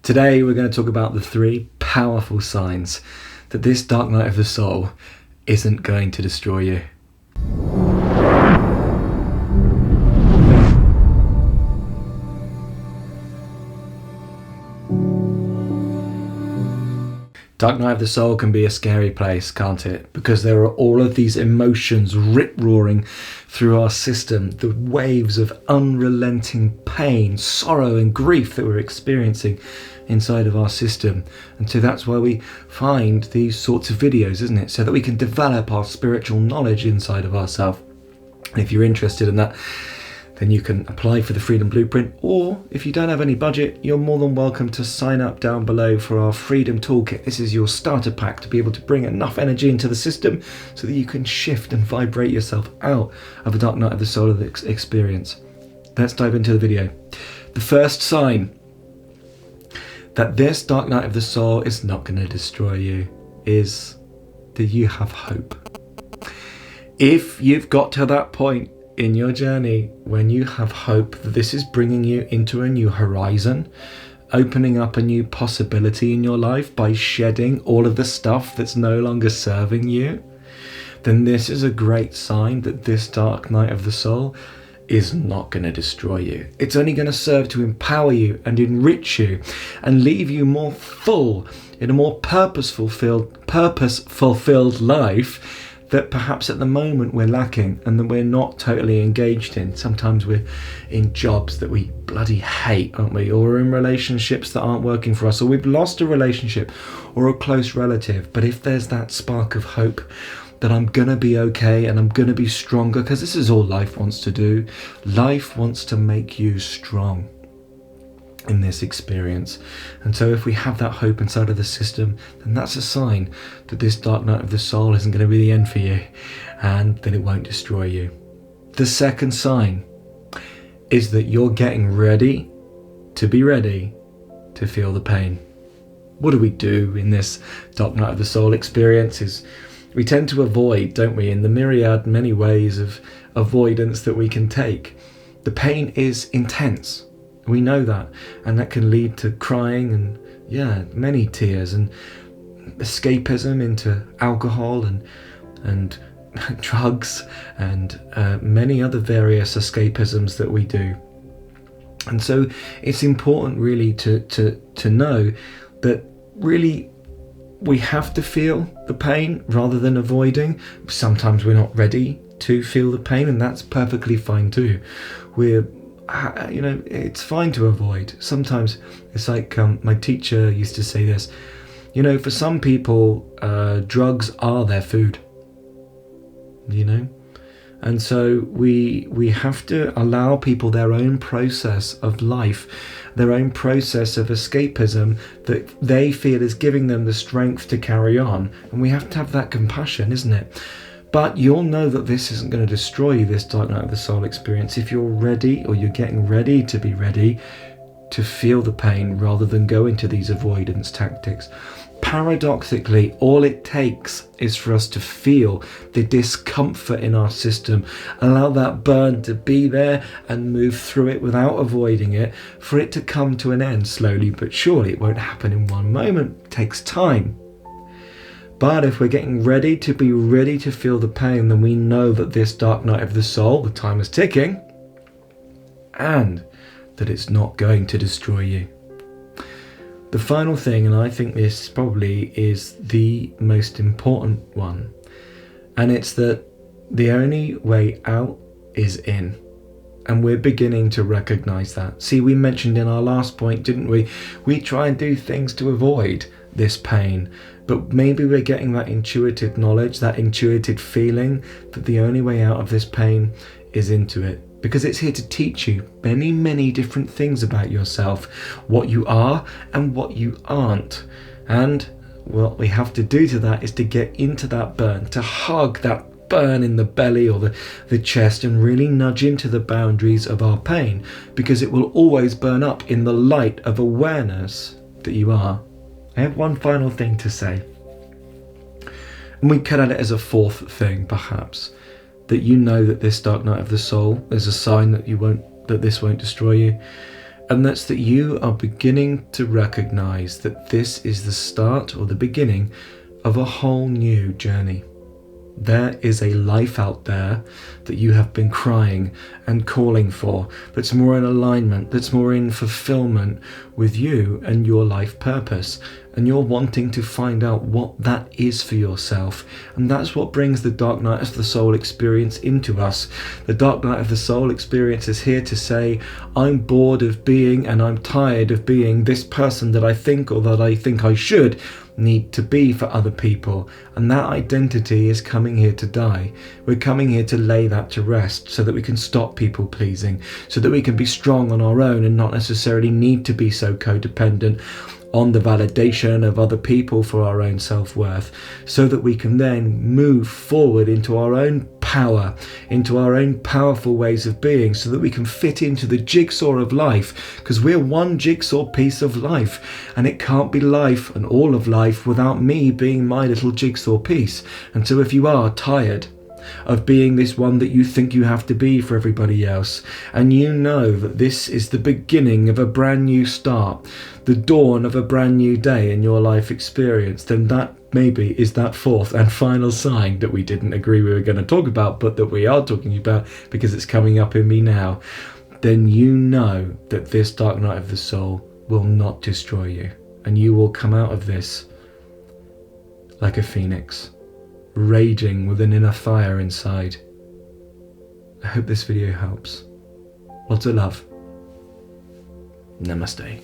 Today we're going to talk about the 3 powerful signs that this dark night of the soul isn't going to destroy you. Dark night of the soul can be a scary place, can't it? Because there are all of these emotions rip-roaring through our system, the waves of unrelenting pain, sorrow and grief that we're experiencing inside of our system. And so that's why we find these sorts of videos, isn't it? So that we can develop our spiritual knowledge inside of ourselves. And if you're interested in that, then you can apply for the Freedom Blueprint, or if you don't have any budget, you're more than welcome to sign up down below for our Freedom Toolkit. This is your starter pack to be able to bring enough energy into the system so that you can shift and vibrate yourself out of a dark night of the soul of the experience. Let's dive into the video. The first sign that this dark night of the soul is not going to destroy you is that you have hope. If you've got to that point in your journey when you have hope that this is bringing you into a new horizon, opening up a new possibility in your life by shedding all of the stuff that's no longer serving you, then this is a great sign that this dark night of the soul is not going to destroy you. It's only going to serve to empower you and enrich you and leave you more full in a more purpose-fulfilled life that perhaps at the moment we're lacking and that we're not totally engaged in. Sometimes we're in jobs that we bloody hate, aren't we? Or we're in relationships that aren't working for us, or we've lost a relationship or a close relative. But if there's that spark of hope that I'm gonna be okay and I'm gonna be stronger, because this is all life wants to do. Life wants to make you strong in this experience. And so if we have that hope inside of the system, then that's a sign that this dark night of the soul isn't going to be the end for you and that it won't destroy you. The second sign is that you're getting ready to be ready to feel the pain. What do we do in this dark night of the soul experience is we tend to avoid, don't we, in the myriad many ways of avoidance that we can take. The pain is intense. We know that, and that can lead to crying and many tears and escapism into alcohol and drugs and many other various escapisms that we do. And so it's important really to know that really we have to feel the pain rather than avoiding. Sometimes we're not ready to feel the pain, and that's perfectly fine too. It's fine to avoid. Sometimes it's like my teacher used to say this, for some people drugs are their food, and so we have to allow people their own process of life, their own process of escapism that they feel is giving them the strength to carry on, and we have to have that compassion, isn't it? But you'll know that this isn't going to destroy you, this dark night of the soul experience, if you're ready, or you're getting ready to be ready to feel the pain rather than go into these avoidance tactics. Paradoxically, all it takes is for us to feel the discomfort in our system, allow that burn to be there and move through it without avoiding it, for it to come to an end slowly but surely. It won't happen in one moment, it takes time. But if we're getting ready to be ready to feel the pain, then we know that this dark night of the soul, the time is ticking, and that it's not going to destroy you. The final thing, and I think this probably is the most important one, and it's that the only way out is in. And we're beginning to recognize that. See, we mentioned in our last point, didn't we? We try and do things to avoid this pain, but maybe we're getting that intuitive knowledge, that intuitive feeling that the only way out of this pain is into it. Because it's here to teach you many, many different things about yourself, what you are and what you aren't. And what we have to do to that is to get into that burn, to hug that burn in the belly or the chest and really nudge into the boundaries of our pain, because it will always burn up in the light of awareness that you are. I have one final thing to say, and we could add it as a fourth thing perhaps, that you know that this dark night of the soul is a sign that this won't destroy you, And that's that you are beginning to recognize that this is the start or the beginning of a whole new journey. There is a life out there that you have been crying and calling for, that's more in alignment, that's more in fulfillment with you and your life purpose. And you're wanting to find out what that is for yourself. And that's what brings the dark night of the soul experience into us. The dark night of the soul experience is here to say, I'm bored of being and I'm tired of being this person that I think or that I think I should need to be for other people, and that identity is coming here to die. We're coming here to lay that to rest so that we can stop people pleasing, so that we can be strong on our own and not necessarily need to be so codependent on the validation of other people for our own self-worth, so that we can then move forward into our own power, into our own powerful ways of being, so that we can fit into the jigsaw of life, because we're one jigsaw piece of life, and it can't be life and all of life without me being my little jigsaw piece. And so if you are tired of being this one that you think you have to be for everybody else, and you know that this is the beginning of a brand new start, the dawn of a brand new day in your life experience, then that maybe is that fourth and final sign that we didn't agree we were going to talk about, but that we are talking about because it's coming up in me now. Then you know that this dark night of the soul will not destroy you, and you will come out of this like a phoenix, raging with an inner fire inside. I hope this video helps. Lots of love. Namaste.